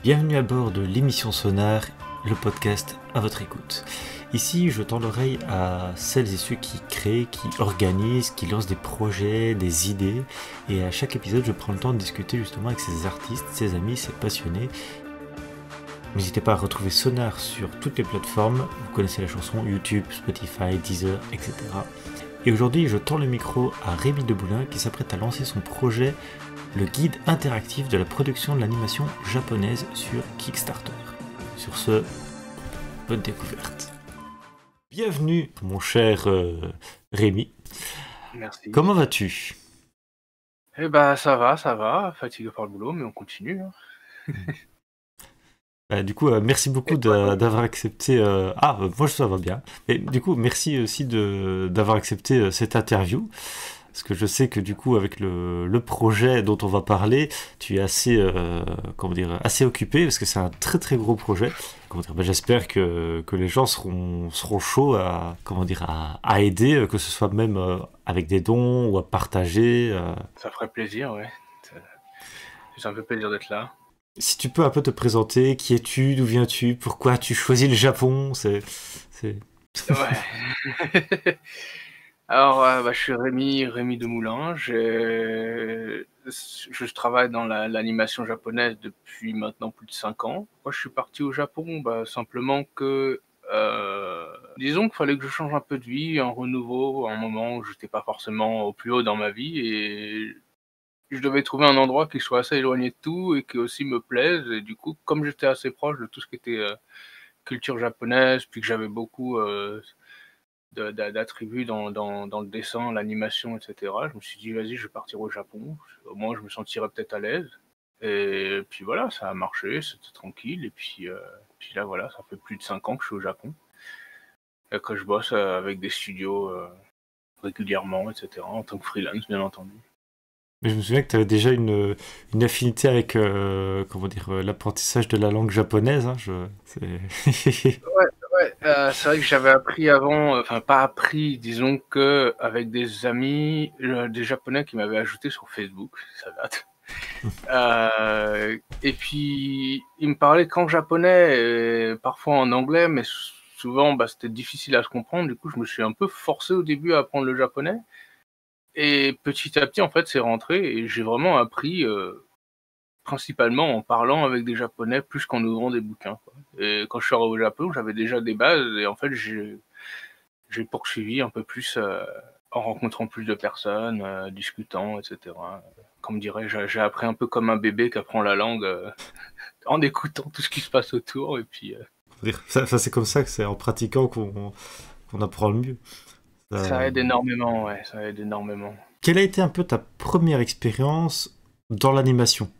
Bienvenue à bord de l'émission Sonar, le podcast à votre écoute. Ici, je tends l'oreille à celles et ceux qui créent, qui organisent, qui lancent des projets, des idées. Et à chaque épisode, je prends le temps de discuter justement avec ces artistes, ces amis, ces passionnés. N'hésitez pas à retrouver Sonar sur toutes les plateformes. Vous connaissez la chanson YouTube, Spotify, Deezer, etc. Et aujourd'hui, je tends le micro à Rémi Deboulin qui s'apprête à lancer son projet, le guide interactif de la production de l'animation japonaise sur Kickstarter. Sur ce, bonne découverte. Bienvenue, mon cher Rémi. Merci. Comment vas-tu? Eh ben ça va, fatigué par le boulot, mais on continue. Du coup, merci beaucoup d'avoir accepté. Moi ça va bien. Et du coup, merci aussi d'avoir accepté cette interview. Parce que je sais que du coup, avec le projet dont on va parler, tu es assez, assez occupé, parce que c'est un très très gros projet. J'espère que les gens seront chauds à aider, que ce soit même avec des dons ou à partager. Ça ferait plaisir, ouais. Ça me fait plaisir d'être là. Si tu peux un peu te présenter, qui es-tu, d'où viens-tu, pourquoi tu choisis le Japon, c'est... Ouais. Alors, je suis Rémi Demoulin. Je travaille dans l'animation japonaise depuis maintenant plus de 5 ans. Moi, je suis parti au Japon, simplement que, disons qu'il fallait que je change un peu de vie, un renouveau, à un moment où j'étais pas forcément au plus haut dans ma vie, et je devais trouver un endroit qui soit assez éloigné de tout et qui aussi me plaise. Et du coup, comme j'étais assez proche de tout ce qui était culture japonaise, puis que j'avais beaucoup d'attributs dans le dessin, l'animation, etc., je me suis dit, vas-y, je vais partir au Japon. Au moins, je me sentirais peut-être à l'aise. Et puis voilà, ça a marché, c'était tranquille. Et puis là, voilà, ça fait plus de 5 ans que je suis au Japon. Et que je bosse avec des studios régulièrement, etc., en tant que freelance, bien entendu. Mais je me souviens que tu avais déjà une affinité avec l'apprentissage de la langue japonaise. Ouais, c'est vrai que j'avais appris avant, enfin pas appris, disons que avec des amis, des Japonais qui m'avaient ajouté sur Facebook, ça date. Et puis ils me parlaient qu'en japonais, et parfois en anglais, mais souvent c'était difficile à se comprendre. Du coup, je me suis un peu forcé au début à apprendre le japonais. Et petit à petit, en fait, c'est rentré et j'ai vraiment appris principalement en parlant avec des Japonais plus qu'en ouvrant des bouquins, quoi. Et quand je suis arrivé au Japon, j'avais déjà des bases et en fait, j'ai poursuivi un peu plus en rencontrant plus de personnes, discutant, etc. Comme dirait, j'ai appris un peu comme un bébé qui apprend la langue en écoutant tout ce qui se passe autour. Et puis, Ça, c'est comme ça que c'est en pratiquant qu'on apprend le mieux. ça aide énormément, ouais, ça aide énormément. Quelle a été un peu ta première expérience dans l'animation?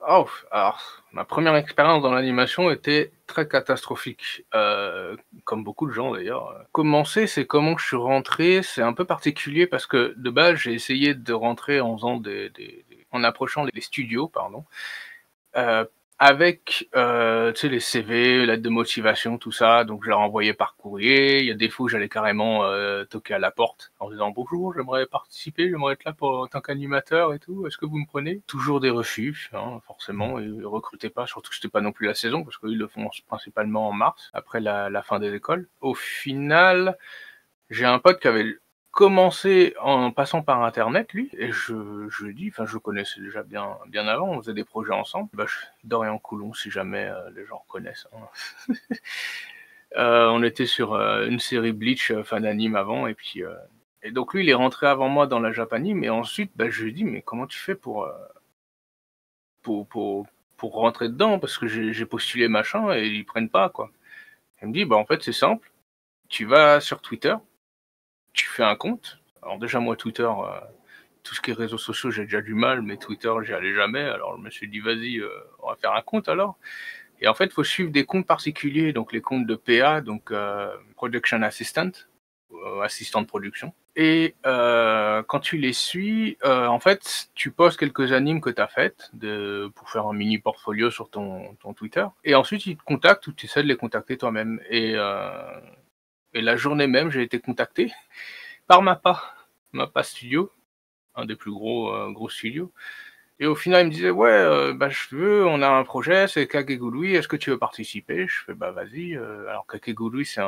Oh, alors, ma première expérience dans l'animation était très catastrophique, comme beaucoup de gens d'ailleurs. Commencer, c'est comment je suis rentré, c'est un peu particulier parce que de base, j'ai essayé de rentrer en faisant en approchant les studios, pardon, euh, avec tu sais, les CV, lettres de motivation, tout ça. Donc je leur envoyais par courrier. Il y a des fois où j'allais carrément toquer à la porte en disant bonjour, j'aimerais participer, j'aimerais être là en tant qu'animateur et tout. Est-ce que vous me prenez? Toujours des refus, hein, forcément. Ils recrutaient pas, surtout que c'était pas non plus la saison parce qu'ils le font principalement en mars, après la fin des écoles. Au final, j'ai un pote qui avait commencé en passant par internet, lui, et je lui dis, enfin je le connaissais déjà bien avant, on faisait des projets ensemble. Dorian Coulon, si jamais les gens reconnaissent, hein. On était sur une série Bleach fan d'anime avant, et donc lui il est rentré avant moi dans la Japanime, et ensuite je lui dis, mais comment tu fais pour, pour, pour rentrer dedans, parce que j'ai postulé machin et ils prennent pas, quoi. Il me dit, en fait c'est simple, tu vas sur Twitter, tu fais un compte. Alors déjà moi Twitter, tout ce qui est réseaux sociaux j'ai déjà du mal, mais Twitter j'y allais jamais, alors je me suis dit vas-y, on va faire un compte alors. Et en fait il faut suivre des comptes particuliers, donc les comptes de PA, donc Production Assistant, assistant de production. Et quand tu les suis, en fait tu postes quelques animes que tu as faites pour faire un mini portfolio sur ton Twitter, et ensuite ils te contactent ou tu essaies de les contacter toi-même. Et la journée même j'ai été contacté par Mappa Studio, un des plus gros studios. Et au final, il me disait, ouais, bah, je veux, on a un projet, c'est Kakegurui, est-ce que tu veux participer? Je fais, bah, vas-y. Alors, Kakegurui, c'est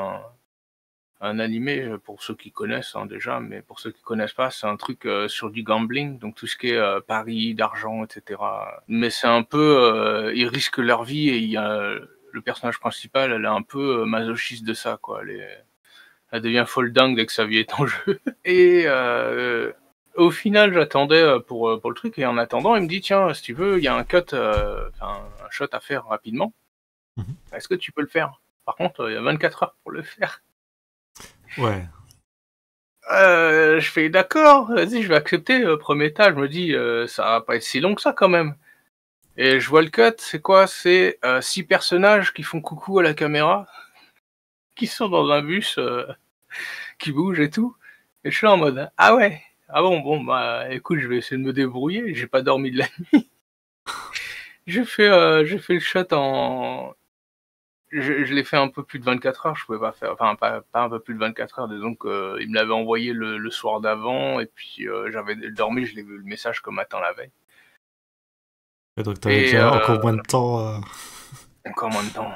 un animé, pour ceux qui connaissent, hein, déjà, mais pour ceux qui connaissent pas, c'est un truc sur du gambling, donc tout ce qui est paris d'argent, etc. Mais c'est un peu, ils risquent leur vie et il y a le personnage principal, elle est un peu masochiste de ça, quoi. Elle devient folle dingue dès que sa vie est en jeu. Et au final, j'attendais pour le truc, et en attendant, il me dit, tiens, si tu veux, il y a un cut, enfin, un shot à faire rapidement. Mhm. Est-ce que tu peux le faire? Par contre, il y a 24 heures pour le faire. Ouais. Je fais d'accord, vas-y, je vais accepter. Premier tas, je me dis, ça va pas être si long que ça quand même. Et je vois le cut, c'est quoi? C'est 6 personnages qui font coucou à la caméra, qui sont dans un bus, qui bouge et tout. Et je suis là en mode, ah ouais, ah bon, bah écoute, je vais essayer de me débrouiller. J'ai pas dormi de la nuit. J'ai fait le shot en, je l'ai fait un peu plus de 24 heures. Je pouvais pas faire, enfin pas un peu plus de 24 heures. Disons que il me l'avait envoyé le soir d'avant, et puis j'avais dormi, je l'ai vu le message comme matin la veille. Et donc t'avais Et déjà encore moins de temps. encore moins de temps.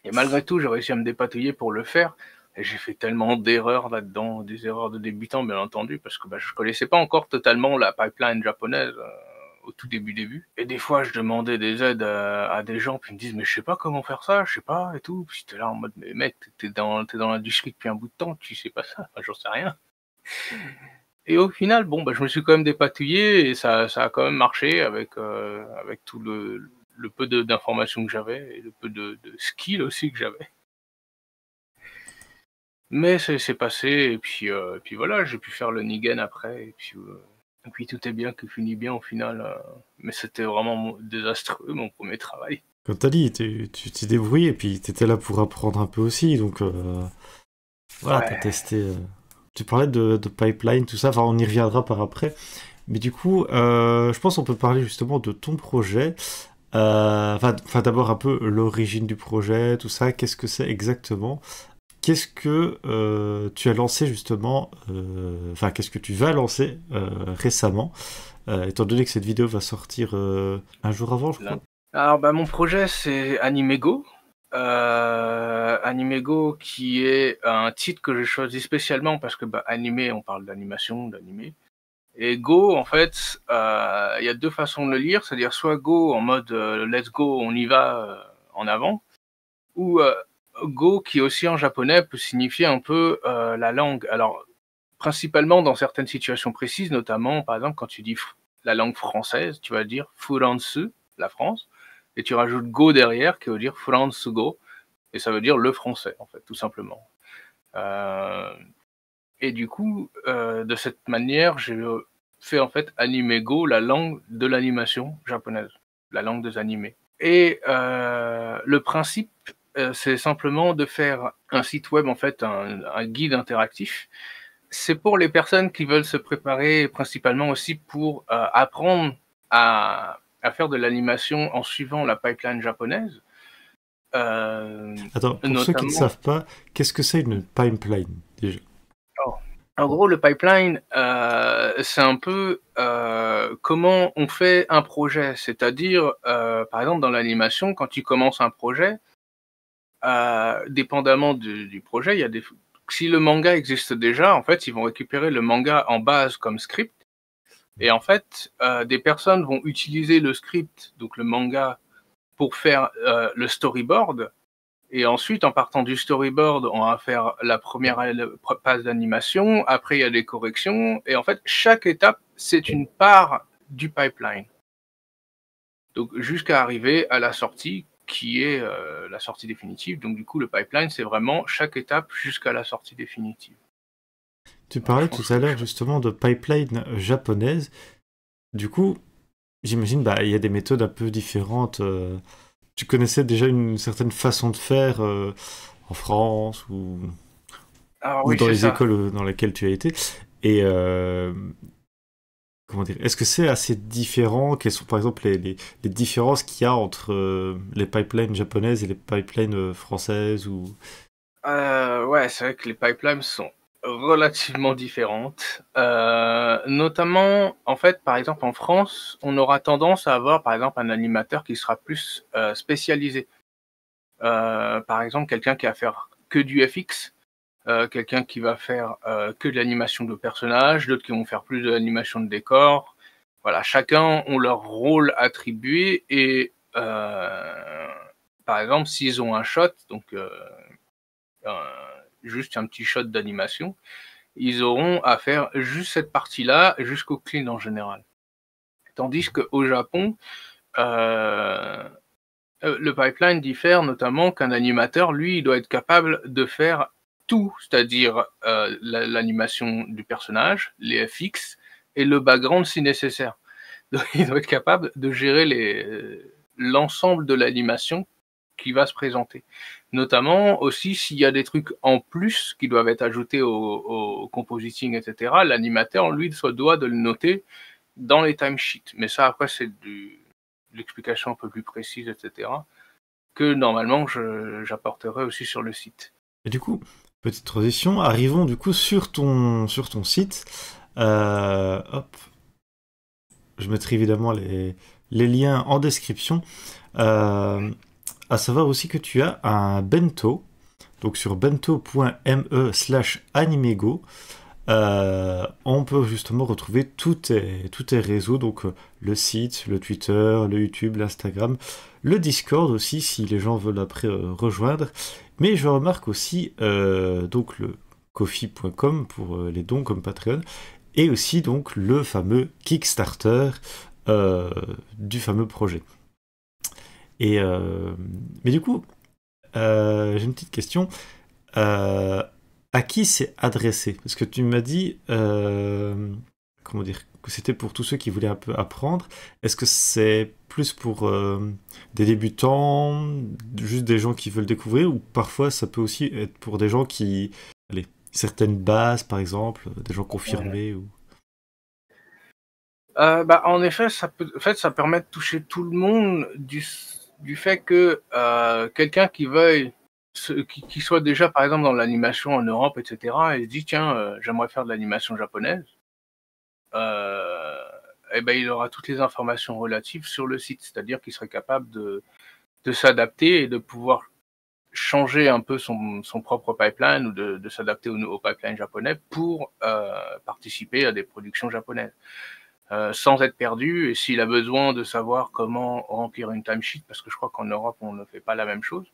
Et malgré tout, j'ai réussi à me dépatouiller pour le faire. Et j'ai fait tellement d'erreurs là-dedans, des erreurs de débutant, bien entendu, parce que bah, je connaissais pas encore totalement la pipeline japonaise au tout début. Et des fois, je demandais des aides à des gens, puis ils me disent, mais je sais pas comment faire ça, je sais pas, et tout. Puis j'étais là en mode, mais mec, t'es dans l'industrie depuis un bout de temps, tu sais pas ça, enfin, j'en sais rien. Et au final, bon, bah, je me suis quand même dépatouillé, et ça a quand même marché avec tout le peu d'informations que j'avais, et le peu de skill aussi que j'avais. Mais c'est passé, et puis voilà, j'ai pu faire le Nigen après, et puis tout est bien qui finit bien au final. Mais c'était vraiment désastreux, mon premier travail. Comme t'as dit, tu t'es débrouillé et puis t'étais là pour apprendre un peu aussi. Donc voilà, t'as Ouais. testé. Tu parlais de pipeline, tout ça. Enfin, on y reviendra par après. Mais du coup, je pense qu'on peut parler justement de ton projet. Enfin, d'abord un peu l'origine du projet, tout ça. Qu'est-ce que c'est exactement? Qu'est-ce que tu as lancé justement, enfin qu'est-ce que tu vas lancer récemment, étant donné que cette vidéo va sortir un jour avant, je crois. Alors bah mon projet c'est Animego. Animego qui est un titre que j'ai choisi spécialement parce que bah, animé, on parle d'animation, d'animé. Et Go, en fait, il y a deux façons de le lire, c'est-à-dire soit Go en mode let's go, on y va en avant, ou Go qui aussi en japonais peut signifier un peu la langue. Alors principalement dans certaines situations précises, notamment par exemple quand tu dis la langue française, tu vas dire Furansu, la France, et tu rajoutes Go derrière qui veut dire France Go, et ça veut dire le français en fait, tout simplement. Euh, et du coup, de cette manière, j'ai fait en fait Animego, la langue de l'animation japonaise, la langue des animés. Et le principe, c'est simplement de faire un site web, en fait, un guide interactif. C'est pour les personnes qui veulent se préparer, principalement aussi pour apprendre à faire de l'animation en suivant la pipeline japonaise. Attends, pour ceux qui ne Notamment, savent pas, qu'est-ce que c'est une pipeline déjà? oh, en gros, le pipeline, c'est un peu comment on fait un projet. C'est-à-dire, par exemple, dans l'animation, quand tu commences un projet, dépendamment du projet, il y a des... Si le manga existe déjà, en fait, ils vont récupérer le manga en base comme script. Et en fait, des personnes vont utiliser le script, donc le manga, pour faire le storyboard. Et ensuite, en partant du storyboard, on va faire la première phase d'animation. Après, il y a des corrections. Et en fait, chaque étape, c'est une part du pipeline. Donc, jusqu'à arriver à la sortie, qui est la sortie définitive. Donc, du coup, le pipeline, c'est vraiment chaque étape jusqu'à la sortie définitive. Tu Alors, je parlais tout pense à que l'heure justement de pipeline japonaise. Du coup, j'imagine bah il y a des méthodes un peu différentes. Tu connaissais déjà une certaine façon de faire en France Alors ou oui, dans c'est les ça. écoles dans lesquelles tu as été. Et comment dire, est-ce que c'est assez différent? Quelles sont par exemple les différences qu'il y a entre les pipelines japonaises et les pipelines françaises ou... Ouais, c'est vrai que les pipelines sont relativement différentes. Notamment, en fait, par exemple, en France, on aura tendance à avoir, par exemple, un animateur qui sera plus spécialisé. Par exemple, quelqu'un qui va faire que du FX, quelqu'un qui va faire que de l'animation de personnages, d'autres qui vont faire plus de l'animation de décors. Voilà, chacun ont leur rôle attribué et par exemple, s'ils ont un shot, donc juste un petit shot d'animation, ils auront à faire juste cette partie-là jusqu'au clean en général. Tandis qu'au Japon, le pipeline diffère notamment qu'un animateur, lui, il doit être capable de faire tout, c'est-à-dire l'animation du personnage, les FX et le background si nécessaire. Donc, il doit être capable de gérer l'ensemble de l'animation qui va se présenter. Notamment aussi s'il y a des trucs en plus qui doivent être ajoutés au compositing, etc. L'animateur, lui, doit de le noter dans les timesheets. Mais ça, après, c'est l'explication un peu plus précise, etc. que normalement j'apporterai aussi sur le site. Et du coup, petite transition, arrivons du coup sur ton site. Hop, je mettrai évidemment les liens en description. À savoir aussi que tu as un bento, donc sur bento.me/animego. On peut justement retrouver tous tes réseaux, donc le site, le Twitter, le YouTube, l'Instagram, le Discord aussi, si les gens veulent après rejoindre. Mais je remarque aussi donc le Ko-fi.com pour les dons comme Patreon, et aussi donc le fameux Kickstarter du fameux projet. Et mais du coup, j'ai une petite question. À qui c'est adressé? Parce que tu m'as dit, comment dire, que c'était pour tous ceux qui voulaient un peu apprendre. Est-ce que c'est plus pour des débutants, juste des gens qui veulent découvrir, ou parfois ça peut aussi être pour des gens qui, allez, certaines bases par exemple, des gens confirmés ou... En effet, ça permet de toucher tout le monde du fait que quelqu'un qui veuille qui soit déjà par exemple dans l'animation en Europe, etc. et se dit tiens, j'aimerais faire de l'animation japonaise, et ben il aura toutes les informations relatives sur le site, c'est-à-dire qu'il serait capable de s'adapter et de pouvoir changer un peu son propre pipeline ou de s'adapter au pipeline japonais pour participer à des productions japonaises. Sans être perdu, et s'il a besoin de savoir comment remplir une timesheet, parce que je crois qu'en Europe on ne fait pas la même chose.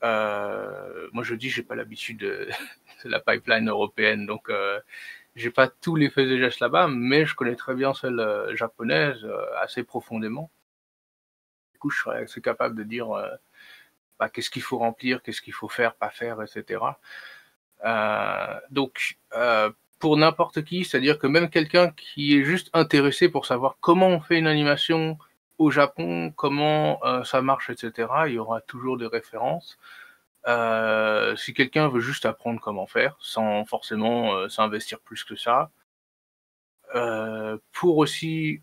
Moi je dis j'ai pas l'habitude de la pipeline européenne, donc j'ai pas tous les faits et gestes là-bas, mais je connais très bien celle japonaise assez profondément. Du coup, je serais assez capable de dire qu'est-ce qu'il faut remplir, qu'est-ce qu'il faut faire, pas faire, etc. Donc, pour n'importe qui, c'est-à-dire que même quelqu'un qui est juste intéressé pour savoir comment on fait une animation au Japon, comment ça marche, etc., il y aura toujours des références. Si quelqu'un veut juste apprendre comment faire, sans forcément s'investir plus que ça, pour aussi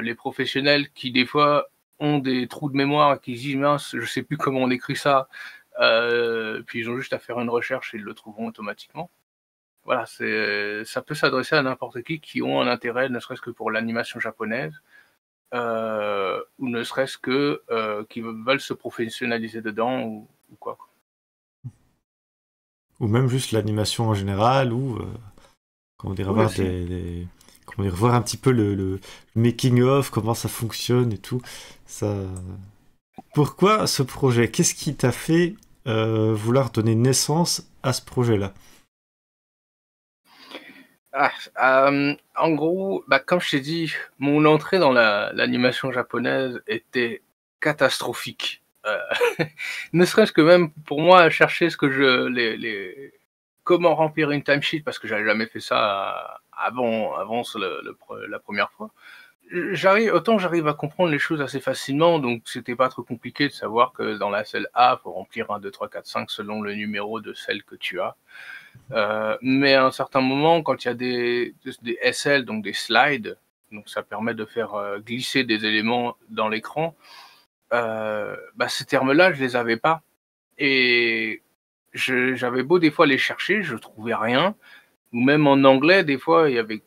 les professionnels qui des fois ont des trous de mémoire et qui se disent mince, je sais plus comment on écrit ça, puis ils ont juste à faire une recherche et ils le trouveront automatiquement. Voilà, ça peut s'adresser à n'importe qui ont un intérêt, ne serait-ce que pour l'animation japonaise, ou ne serait-ce que qui veulent se professionnaliser dedans ou quoi. Ou même juste l'animation en général, ou comment dire, Oui avoir aussi. comment dire, voir un petit peu le making of, comment ça fonctionne et tout. Ça... Pourquoi ce projet? Qu'est-ce qui t'a fait vouloir donner naissance à ce projet-là? En gros, comme je t'ai dit, mon entrée dans l'animation japonaise était catastrophique. Ne serait-ce que même pour moi, chercher ce que comment remplir une timesheet, parce que j'avais jamais fait ça avant la première fois. Autant j'arrive à comprendre les choses assez facilement, donc c'était pas trop compliqué de savoir que dans la celle A, faut remplir 1, 2, 3, 4, 5 selon le numéro de celle que tu as. Mais à un certain moment, quand il y a des SL, donc des slides, donc ça permet de faire glisser des éléments dans l'écran, ces termes-là, je les avais pas. Et j'avais beau des fois les chercher, je trouvais rien. Ou même en anglais, des fois, il y avait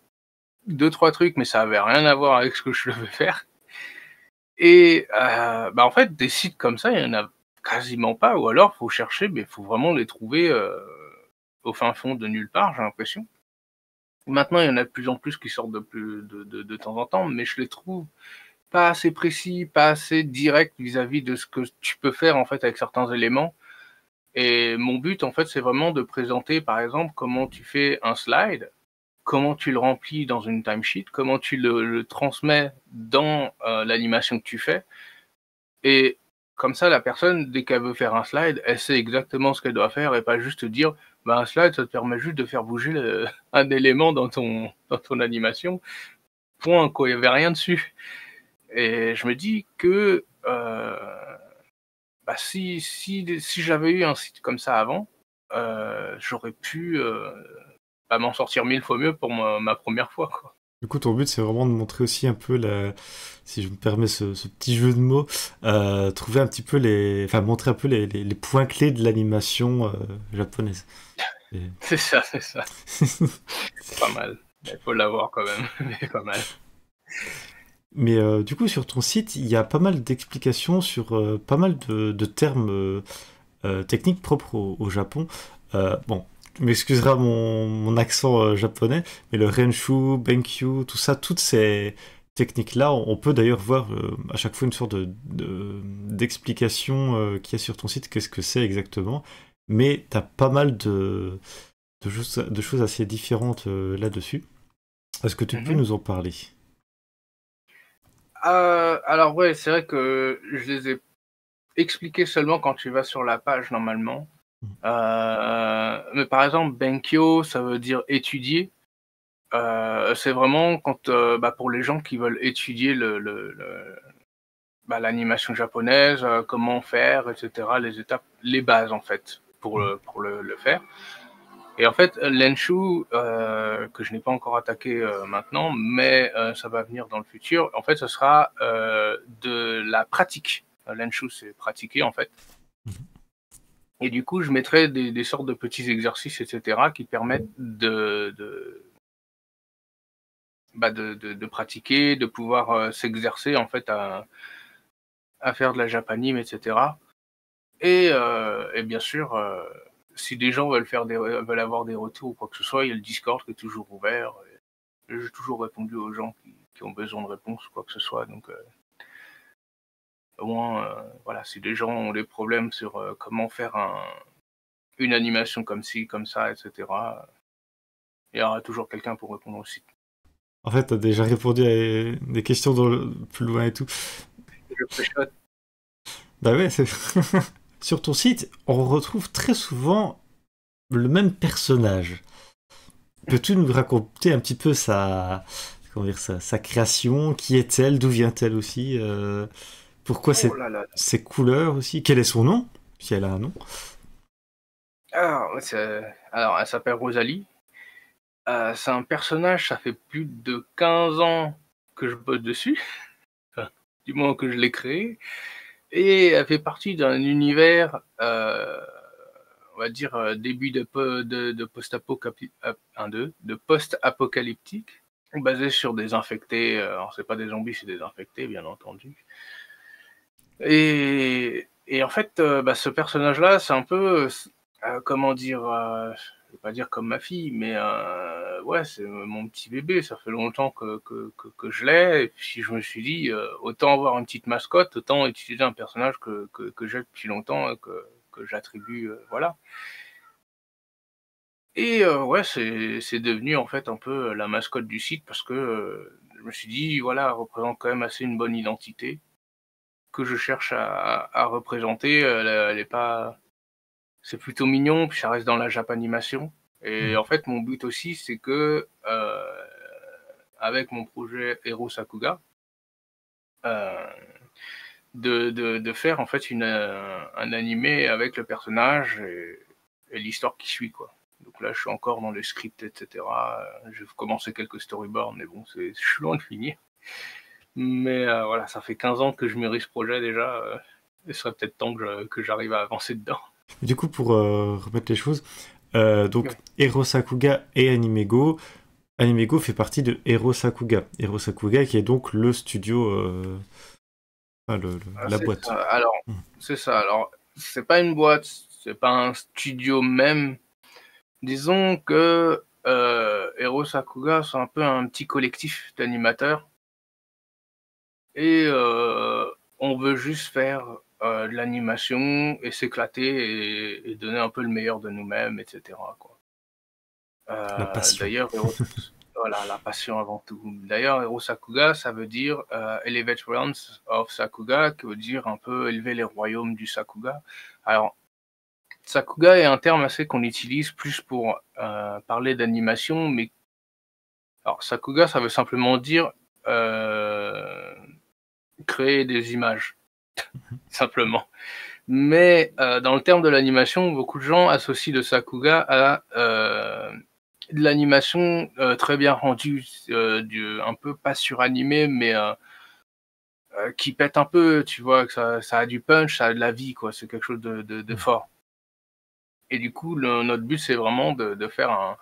deux trois trucs, mais ça avait rien à voir avec ce que je devais faire. Et en fait, des sites comme ça, il y en a quasiment pas, ou alors faut chercher, mais faut vraiment les trouver, au fin fond de nulle part, j'ai l'impression. Maintenant, il y en a de plus en plus qui sortent de temps en temps, mais je les trouve pas assez précis, pas assez directs vis-à-vis de ce que tu peux faire, en fait, avec certains éléments. Et mon but, en fait, c'est vraiment de présenter, par exemple, comment tu fais un slide, comment tu le remplis dans une timesheet, comment tu le transmets dans, l'animation que tu fais. Et comme ça, la personne, dès qu'elle veut faire un slide, elle sait exactement ce qu'elle doit faire et pas juste dire: «Bah, un slide, ça te permet juste de faire bouger le un élément dans ton animation, point, quoi». Il y avait rien dessus. Et je me dis que, si j'avais eu un site comme ça avant, j'aurais pu, m'en sortir 1000 fois mieux pour ma 1re fois, quoi. Du coup, ton but, c'est vraiment de montrer aussi un peu si je me permets ce petit jeu de mots, trouver un petit peu enfin, montrer un peu les points clés de l'animation japonaise. Et- C'est ça, c'est ça. C'est pas mal. Il faut l'avoir quand même, mais pas mal. Mais du coup, sur ton site, il y a pas mal d'explications sur pas mal de termes techniques propres au Japon. Bon, tu m'excuseras mon accent japonais, mais le Renshu, Benkyu, tout ça, toutes ces techniques-là, on peut d'ailleurs voir à chaque fois une sorte d'explication qu'il y a sur ton site, qu'est-ce que c'est exactement. Mais tu as pas mal de choses assez différentes là-dessus. Est-ce que tu peux Mmh. nous en parler? Alors ouais, c'est vrai que je les ai expliqués seulement quand tu vas sur la page normalement. Mais par exemple, Benkyo, ça veut dire étudier. C'est vraiment quand, pour les gens qui veulent étudier l'animation japonaise, comment faire et cetera, les étapes, les bases en fait, pour le faire. Et en fait, l'Enshu, que je n'ai pas encore attaqué, maintenant, mais ça va venir dans le futur, en fait, ce sera, de la pratique. L'Enshu, c'est pratiquer en fait. Et du coup, je mettrai des sortes de petits exercices et cetera qui permettent de pratiquer, de pouvoir, s'exercer en fait à faire de la japanime et cetera. Et bien sûr, si des gens veulent avoir des retours ou quoi que ce soit, il y a le Discord qui est toujours ouvert. Et j'ai toujours répondu aux gens qui ont besoin de réponses ou quoi que ce soit. Donc, au moins, voilà, si des gens ont des problèmes sur comment faire une animation comme ci, comme ça, etc., il y aura toujours quelqu'un pour répondre aussi. En fait, t'as déjà répondu à des questions plus loin et tout. Je préchote. Bah ouais, sur ton site, on retrouve très souvent le même personnage. Peux-tu nous raconter un petit peu comment dire, sa création? Qui est-elle? D'où vient-elle aussi? Pourquoi Oh là là. ses couleurs aussi? Quel est son nom? Si elle a un nom. Alors, elle s'appelle Rosalie. C'est un personnage, ça fait plus de 15 ans que je bosse dessus, enfin, du moins que je l'ai créé, et elle fait partie d'un univers, on va dire, début de post-apocalyptique, basé sur des infectés, alors c'est pas des zombies, c'est des infectés, bien entendu. Et en fait, ce personnage-là, c'est un peu, comment dire? Je vais pas dire comme ma fille, mais ouais, c'est mon petit bébé. Ça fait longtemps que je l'ai et puis je me suis dit, autant avoir une petite mascotte, autant utiliser un personnage que j'ai depuis longtemps et que j'attribue, voilà. Et ouais, c'est devenu en fait un peu la mascotte du site parce que, je me suis dit: «Voilà, elle représente quand même assez une bonne identité que je cherche à représenter». Elle est pas C'est plutôt mignon, puis ça reste dans la japanimation. Et Mhm. en fait, mon but aussi, c'est que, avec mon projet Hero Sakuga, heu, de faire en fait un animé avec le personnage et l'histoire qui suit, quoi. Donc là, je suis encore dans le script et cetera, j'ai commencé quelques storyboards, mais bon, je suis loin de finir. Mais voilà, ça fait 15 ans que je mûris ce projet déjà, il serait peut-être temps que j'arrive à avancer dedans. Du coup, pour remettre les choses, Donc, Ouais. Hero Sakuga et Animego. Animego fait partie de Hero Sakuga. Hero Sakuga qui est donc le studio, enfin, Ah, la c'est ça. boîte. Alors, Mm. c'est ça. Alors, c'est pas une boîte, c'est pas un studio même. Disons que Hero Sakuga, c'est un peu un petit collectif d'animateurs. Et on veut juste faire de l'animation et s'éclater et donner un peu le meilleur de nous-mêmes, etc., quoi. La passion. D'ailleurs, voilà, la passion avant tout. D'ailleurs, Hero Sakuga, ça veut dire Elevate Realms of Sakuga, qui veut dire un peu élever les royaumes du Sakuga. Alors, Sakuga est un terme assez qu'on utilise plus pour parler d'animation, mais alors Sakuga, ça veut simplement dire euh, créer des images, simplement. Mais dans le terme de l'animation, beaucoup de gens associent le Sakuga à de l'animation très bien rendue, un peu pas suranimé, mais qui pète un peu, tu vois, que ça a du punch, ça a de la vie, quoi. C'est quelque chose de Mm. fort. Et du coup, notre but, c'est vraiment de faire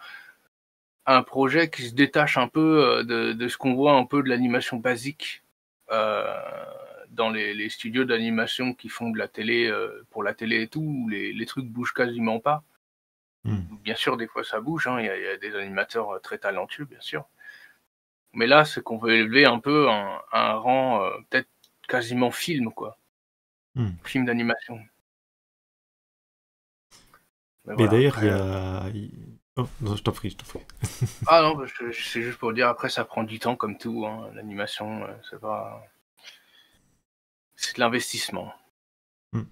un projet qui se détache un peu de ce qu'on voit un peu de l'animation basique euh, dans les studios d'animation qui font de la télé pour la télé et tout, où les trucs bougent quasiment pas. Mm. Bien sûr, des fois ça bouge, hein, il y a des animateurs très talentueux, bien sûr. Mais là, c'est qu'on veut élever un peu un rang peut-être quasiment film, quoi. Mm. Film d'animation. Mais Mais voilà, d'ailleurs, il y après. a. Oh, non, je t'en prie, je t'en prie. Ah non, c'est juste pour dire, après ça prend du temps comme tout, hein, l'animation, c'est pas. C'est de l'investissement. Mm.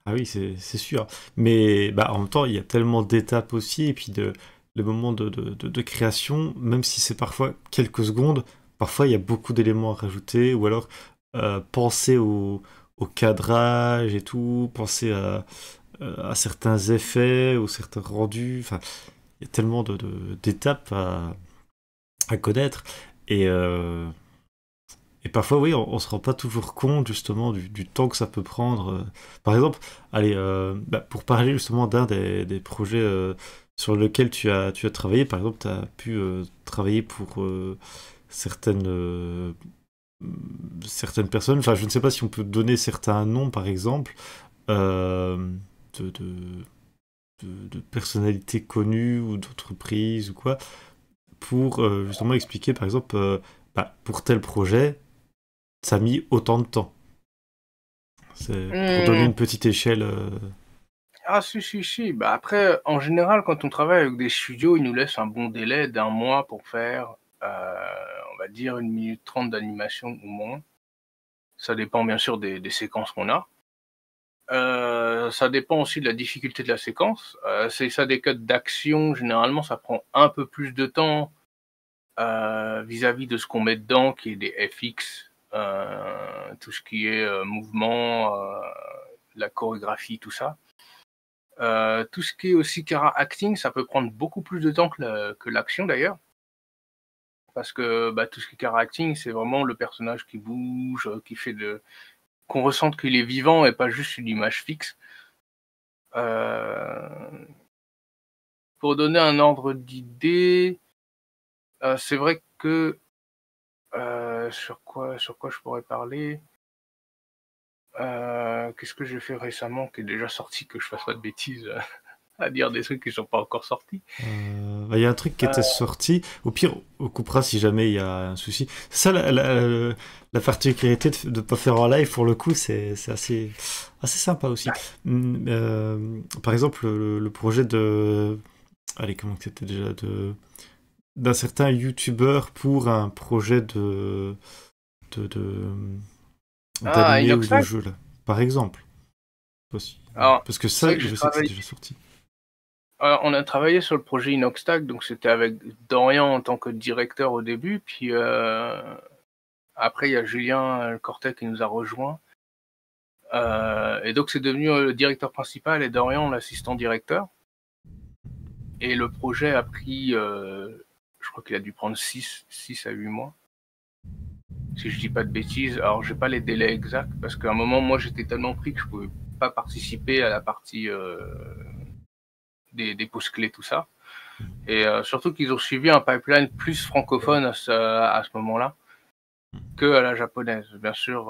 Ah oui, c'est sûr. Mais bah, en même temps, il y a tellement d'étapes aussi, et puis le moment de création, même si c'est parfois quelques secondes, parfois il y a beaucoup d'éléments à rajouter, ou alors penser au cadrage et tout, penser à certains effets ou certains rendus. Enfin, il y a tellement d'étapes à connaître. Et, euh, et parfois, oui, on se rend pas toujours compte justement du temps que ça peut prendre. Par exemple, allez, bah, pour parler justement d'un des projets sur lequel tu as travaillé, par exemple, tu as pu travailler pour certaines, certaines personnes. Enfin, je ne sais pas si on peut donner certains noms, par exemple, euh, de, de, de personnalités connues ou d'entreprises ou quoi, pour justement expliquer, par exemple, bah, pour tel projet, ça a mis autant de temps. C'est pour donner Hmm. une petite échelle. Ah si, si, si. Bah après, en général, quand on travaille avec des studios, ils nous laissent un bon délai d'un mois pour faire, on va dire, 1 minute 30 d'animation ou moins. Ça dépend bien sûr des séquences qu'on a. Ça dépend aussi de la difficulté de la séquence. C'est ça des cuts d'action, généralement, ça prend un peu plus de temps vis-à-vis de ce qu'on met dedans, qui est des FX, tout ce qui est mouvement, la chorégraphie, tout ça. Tout ce qui est aussi Kara acting, ça peut prendre beaucoup plus de temps que l'action d'ailleurs. Parce que bah, tout ce qui est Kara acting, c'est vraiment le personnage qui bouge, qui fait de. Qu'on ressente qu'il est vivant et pas juste une image fixe. Euh, Pour donner un ordre d'idée, c'est vrai que sur quoi je pourrais parler. Qu'est-ce que j'ai fait récemment qui est déjà sorti, que je fasse pas de bêtises à dire des trucs qui sont pas encore sortis. Bah, il y a un truc qui était sorti. Au pire, on coupera si jamais il y a un souci. C'est ça la particularité de ne pas faire en live, pour le coup, c'est assez sympa aussi. Par exemple, le projet de. Allez, comment c'était déjà d'un certain youtubeur pour un projet de, de- Ah, d'animé ou de Inoxtag. jeu, là. Par exemple. Aussi. Alors, Parce que c'est ça, vrai que j'ai je sais que c'est travaillé. déjà sorti. On a travaillé sur le projet Inoxtag, donc c'était avec Dorian en tant que directeur au début, puis après il y a Julien Cortet qui nous a rejoint. Et donc c'est devenu le directeur principal et Dorian l'assistant directeur. Et le projet a pris, je crois qu'il a dû prendre 6 à 8 mois, si je dis pas de bêtises. Alors j'ai pas les délais exacts, parce qu'à un moment moi j'étais tellement pris que je pouvais pas participer à la partie des pauses clés, tout ça. Et surtout qu'ils ont suivi un pipeline plus francophone à ce moment-là que à la japonaise. Bien sûr,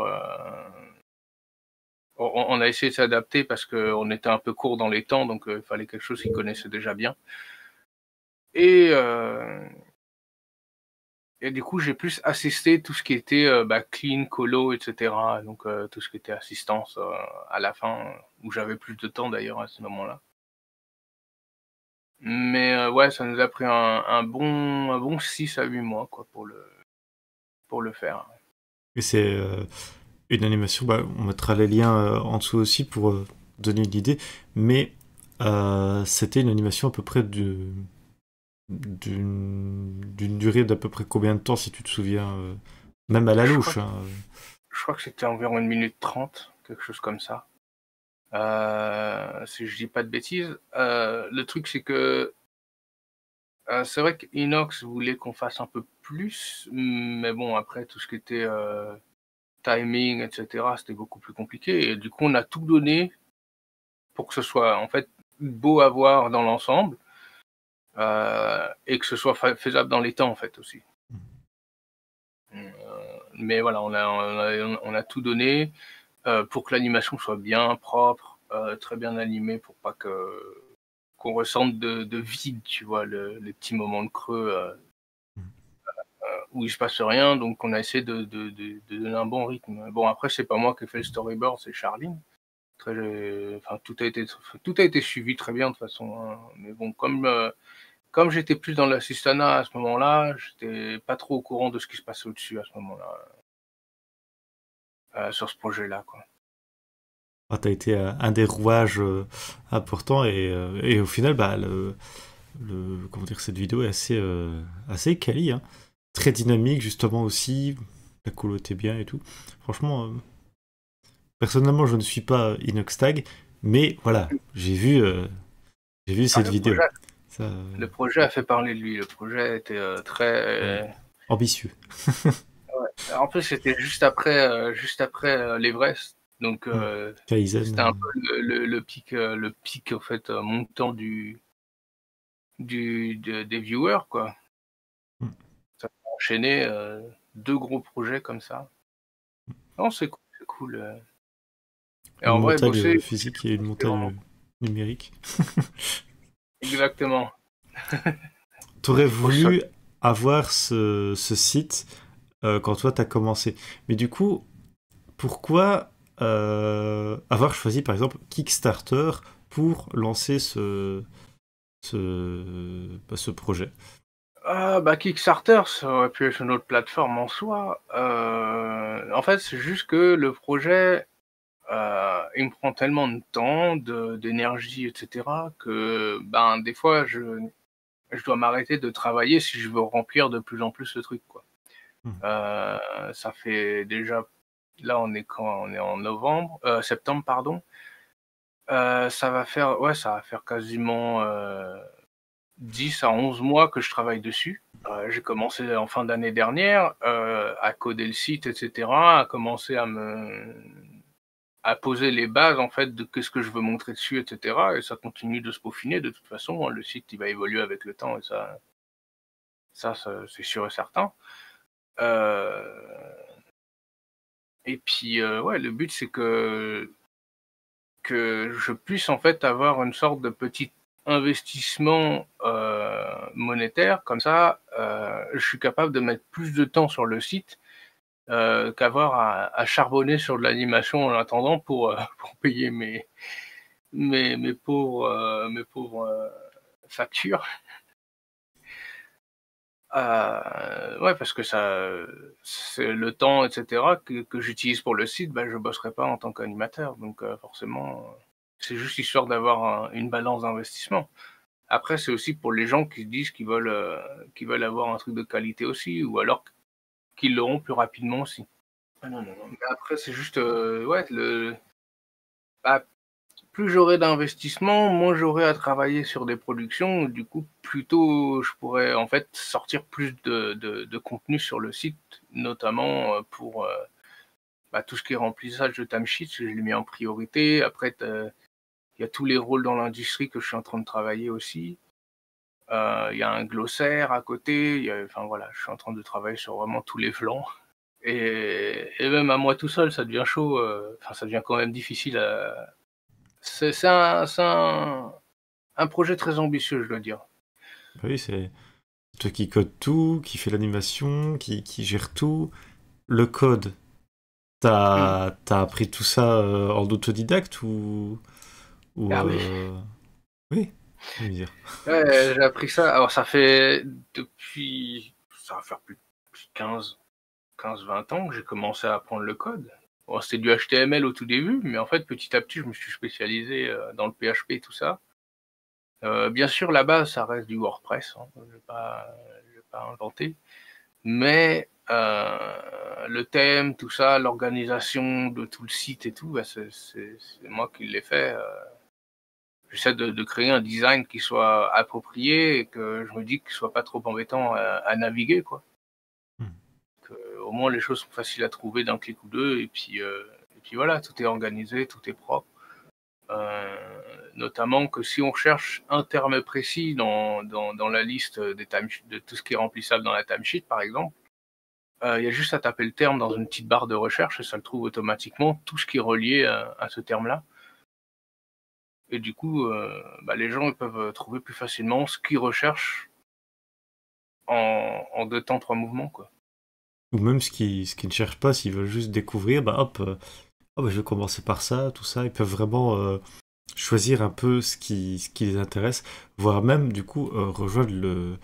on a essayé de s'adapter parce qu'on était un peu court dans les temps, donc il fallait quelque chose qu'ils connaissaient déjà bien. Et, et du coup, j'ai plus assisté tout ce qui était clean, colo, etc. Donc tout ce qui était assistance à la fin, où j'avais plus de temps d'ailleurs à ce moment-là. Mais ouais, ça nous a pris un bon 6 à 8 mois quoi, pour le faire. Et c'est une animation, bah, on mettra les liens en dessous aussi pour donner une idée, mais c'était une animation à peu près d'une durée d'à peu près combien de temps, si tu te souviens, même à la louche. Je crois que c'était environ 1 minute 30, quelque chose comme ça. Si je dis pas de bêtises. Le truc, c'est que c'est vrai qu'Inox voulait qu'on fasse un peu plus, mais bon, après, tout ce qui était timing, etc., c'était beaucoup plus compliqué. Et du coup, on a tout donné pour que ce soit en fait beau à voir dans l'ensemble et que ce soit faisable dans les temps, en fait, aussi. Mais voilà, on a tout donné pour que l'animation soit bien propre, très bien animée, pour pas qu'on ressente de vide, tu vois, les petits moments de creux où il se passe rien. Donc on a essayé de donner un bon rythme. Bon, après, c'est pas moi qui ai fait le storyboard, c'est Charline. Enfin, tout a été suivi très bien de toute façon, hein. Mais bon, comme j'étais plus dans l'assistanat à ce moment-là, j'étais pas trop au courant de ce qui se passait au-dessus à ce moment-là, sur ce projet-là, quoi. Ah, t'as été un des rouages importants et au final, bah, comment dire, cette vidéo est assez quali, hein. Très dynamique justement aussi, la colo était bien et tout. Franchement, personnellement, je ne suis pas Inoxtag, mais voilà, j'ai vu cette vidéo. Le projet a fait parler de lui. Le projet était très ambitieux. ouais. En plus, c'était juste après l'Everest, donc Kaizen. c'était un peu le pic en fait montant des viewers, quoi. Ça a enchaîné 2 gros projets comme ça. Non, c'est cool, c'est cool. Et Une en vrai, montagne bosser, physique et une c'est vraiment montagne numérique. exactement. T'aurais Au sol. voulu avoir ce site quand toi t'as commencé. Mais du coup, pourquoi avoir choisi par exemple Kickstarter pour lancer ce projet? Kickstarter, ça aurait pu être une autre plateforme en soi. En fait, c'est juste que le projet, il me prend tellement de temps, d'énergie, etc., que des fois, je dois m'arrêter de travailler si je veux remplir de plus en plus le truc, quoi. Hmm. Ça fait déjà, là, on est en novembre, septembre, pardon. Ça va faire quasiment 10 à 11 mois que je travaille dessus. J'ai commencé en fin d'année dernière à coder le site, etc., à commencer à poser les bases en fait de qu'est-ce que je veux montrer dessus, etc. Et ça continue de se peaufiner de toute façon, hein. Le site il va évoluer avec le temps et ça c'est sûr et certain. Euh, et puis ouais, le but c'est que je puisse en fait avoir une sorte de petit investissement monétaire. Comme ça, je suis capable de mettre plus de temps sur le site qu'avoir à charbonner sur de l'animation en attendant pour payer mes pauvres factures. Ouais, parce que ça, c'est le temps, etc., que j'utilise pour le site, je bosserai pas en tant qu'animateur. Donc forcément, c'est juste histoire d'avoir une balance d'investissement. Après, c'est aussi pour les gens qui se disent qu'ils veulent avoir un truc de qualité aussi, ou alors qu'ils l'auront plus rapidement aussi. Ah non, non, non. Mais après, c'est juste, ouais, bah, plus j'aurai d'investissement, moins j'aurai à travailler sur des productions. Du coup, plus tôt je pourrais en fait sortir plus de contenu sur le site, notamment pour tout ce qui est remplissage de timesheets, je l'ai mis en priorité. Après, il Il y a tous les rôles dans l'industrie que je suis en train de travailler aussi. Il y a un glossaire à côté. Enfin voilà, je suis en train de travailler sur vraiment tous les flancs. Et même à moi tout seul, ça devient chaud. Enfin, ça devient quand même difficile. C'est un projet très ambitieux, je dois dire. Bah oui, c'est toi qui code tout, qui fait l'animation, qui gère tout. Le code, Hmm. t'as appris tout ça en autodidacte ou Ah oui. oui, je veux dire. Ouais, j'ai appris ça. Alors, ça fait ça va faire plus de 15-20 ans que j'ai commencé à apprendre le code. Bon, c'était du HTML au tout début, mais en fait, petit à petit, je me suis spécialisé dans le PHP et tout ça. Bien sûr, la base, ça reste du WordPress, hein. Je vais pas inventer. Mais le thème, tout ça, l'organisation de tout le site et tout, bah, c'est moi qui l'ai fait. J'essaie de créer un design qui soit approprié et que je me dis qu'il soit pas trop embêtant à naviguer, quoi. Hmm. Au moins les choses sont faciles à trouver d'un clic ou deux et puis voilà, tout est organisé, tout est propre. Euh, Notamment que si on cherche un terme précis dans la liste des timesheets, de tout ce qui est remplissable dans la timesheet par exemple, il y a juste à taper le terme dans une petite barre de recherche et ça le trouve automatiquement, tout ce qui est relié à ce terme-là. Et du coup, bah, les gens ils peuvent trouver plus facilement ce qu'ils recherchent en deux temps, trois mouvements, quoi. Ou même ce qui ne cherchent pas, s'ils veulent juste découvrir, bah hop, ah bah, je vais commencer par ça, tout ça. Ils peuvent vraiment choisir un peu ce qui les intéresse, voire même du coup rejoindre le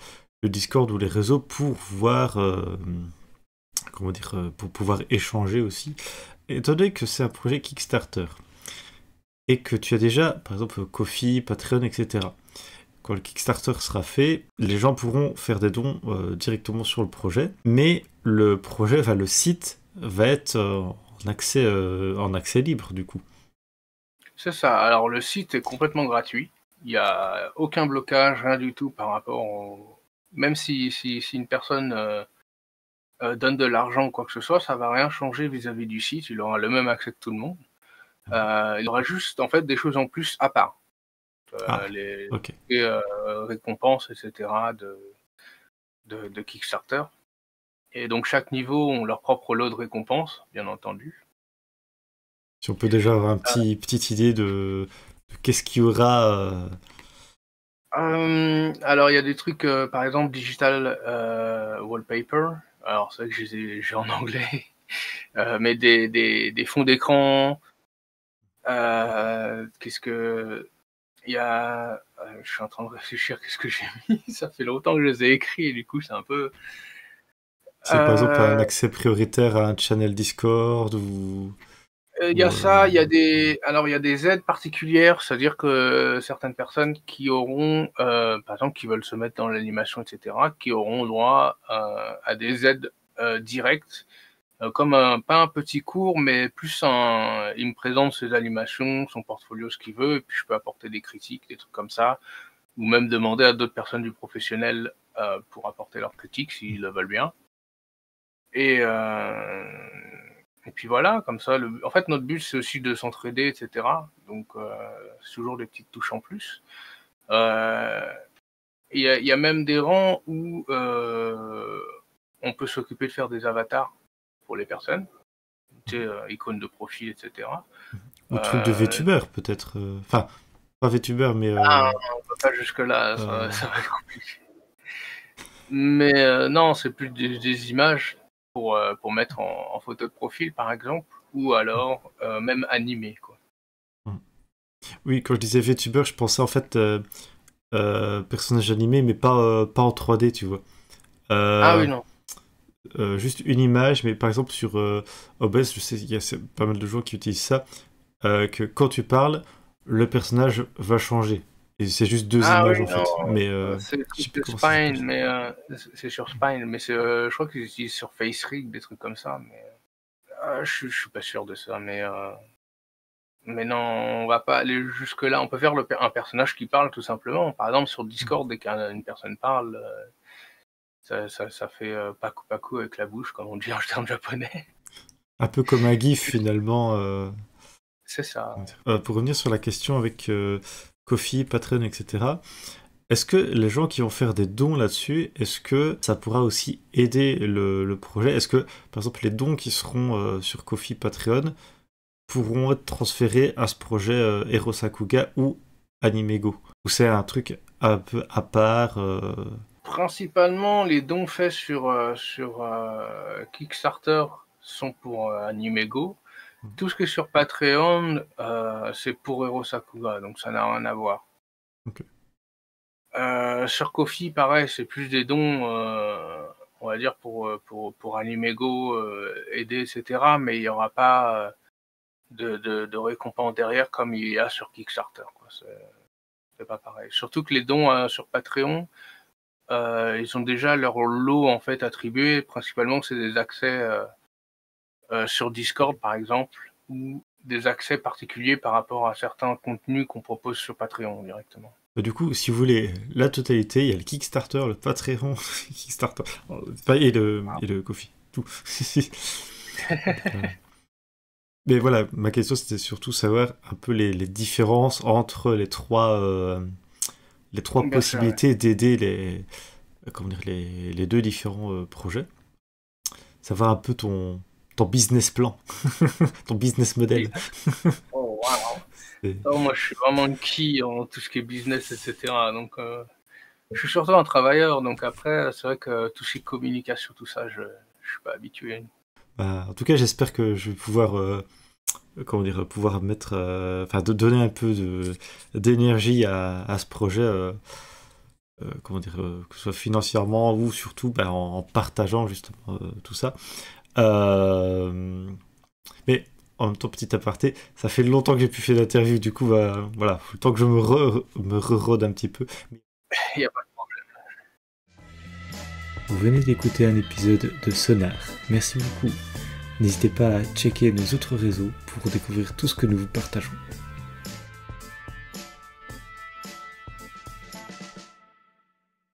Discord ou les réseaux pour voir, comment dire, pour pouvoir échanger aussi. Étant donné que c'est un projet Kickstarter et que tu as déjà, par exemple, Ko-fi, Patreon, etc. Quand le Kickstarter sera fait, les gens pourront faire des dons directement sur le projet, mais le projet, enfin le site, va être en accès libre du coup. C'est ça. Alors le site est complètement gratuit. Il n'y a aucun blocage, rien du tout par rapport au... Même si une personne donne de l'argent ou quoi que ce soit, ça va rien changer vis-à-vis du site. Il aura le même accès que tout le monde. Il aura juste en fait des choses en plus à part. Ah, Les ok. récompenses, etc. de Kickstarter. Et donc chaque niveau ont leur propre lot de récompenses, bien entendu. Si on peut déjà avoir un petite idée de qu'est-ce qu'il y aura. Alors il y a des trucs, par exemple digital wallpaper. Alors c'est vrai que j'ai en anglais, mais des fonds d'écran. Qu'est-ce que il y a Je suis en train de réfléchir. Qu'est-ce que j'ai mis? Ça fait longtemps que je les ai écrits et du coup c'est un peu. C'est par exemple un accès prioritaire à un channel Discord Il y ou a ça, il y a des aides particulières, c'est-à-dire que certaines personnes qui auront, par exemple, qui veulent se mettre dans l'animation, etc., qui auront droit à des aides directes, comme pas un petit cours, mais plus il me présente ses animations, son portfolio, ce qu'il veut, et puis je peux apporter des critiques, des trucs comme ça, ou même demander à d'autres personnes du professionnel pour apporter leurs critiques s'ils le veulent bien. Et, et puis voilà, comme ça, en fait, notre but, c'est aussi de s'entraider, etc. Donc, c'est toujours des petites touches en plus. Euh, il y a même des rangs où on peut s'occuper de faire des avatars pour les personnes, tu sais, icônes de profil, etc. ou truc de Euh, VTuber peut-être. Enfin, pas VTuber, mais on va pas jusque-là, ça, euh, ça va être compliqué. Mais non, c'est plus des images pour mettre en photo de profil, par exemple, ou alors même animées, quoi. oui, quand je disais VTuber, je pensais en fait personnage animé, mais pas en 3D, tu vois. Ah Euh, oui, non. Juste une image, mais par exemple sur OBS, je sais qu'il y a pas mal de gens qui utilisent ça, que quand tu parles, le personnage va changer. Et c'est juste deux Ah images oui, en non. fait. Mais C'est le je sais truc plus de comment ça s'appelle. Spine, mais c'est sur Spine, mais je crois qu'ils utilisent sur FaceRig, des trucs comme ça, mais je suis pas sûr de ça, mais non, on va pas aller jusque-là. On peut faire un personnage qui parle tout simplement. Par exemple, sur Discord, dès qu'une personne parle, ça fait paku paku avec la bouche, comme on dit en termes japonais. Un peu comme un GIF finalement. C'est ça. Pour revenir sur la question avec Ko-fi, Patreon, etc., est-ce que les gens qui vont faire des dons là-dessus, est-ce que ça pourra aussi aider le projet? Est-ce que, par exemple, les dons qui seront sur Ko-fi, Patreon pourront être transférés à ce projet Hero Sakuga ou Animego? Ou c'est un truc un peu à part Principalement, les dons faits sur Kickstarter sont pour Animego. Tout ce qui est sur Patreon, c'est pour Hero Sakuga, donc ça n'a rien à voir. Ok. Sur Ko-fi, pareil, c'est plus des dons, on va dire, pour Animego, aider, etc. Mais il n'y aura pas de récompense derrière comme il y a sur Kickstarter, quoi. C'est pas pareil. Surtout que les dons sur Patreon, ils ont déjà leur lot en fait attribué. Principalement, c'est des accès sur Discord, par exemple, ou des accès particuliers par rapport à certains contenus qu'on propose sur Patreon directement. Du coup, si vous voulez la totalité, il y a le Kickstarter, le Patreon, Kickstarter, et le Ko-fi, tout. Mais voilà, ma question c'était surtout savoir un peu les différences entre les trois Bien possibilités d'aider les deux différents projets. Savoir un peu ton business plan, ton business model. Oh, wow. Oh, moi, je suis vraiment qui en tout ce qui est business, etc. Donc, je suis surtout un travailleur. Donc après, c'est vrai que tout ce qui est communication, tout ça, je suis pas habitué. En tout cas, j'espère que je vais pouvoir pouvoir mettre, de donner un peu d'énergie à ce projet, que ce soit financièrement ou surtout en partageant justement tout ça. Mais en même temps, petit aparté, ça fait longtemps que j'ai plus fait d'interview, du coup, voilà, faut le temps que je me re-rôde un petit peu. Il y a pas de problème. Vous venez d'écouter un épisode de Sonar. Merci beaucoup. N'hésitez pas à checker nos autres réseaux pour découvrir tout ce que nous vous partageons.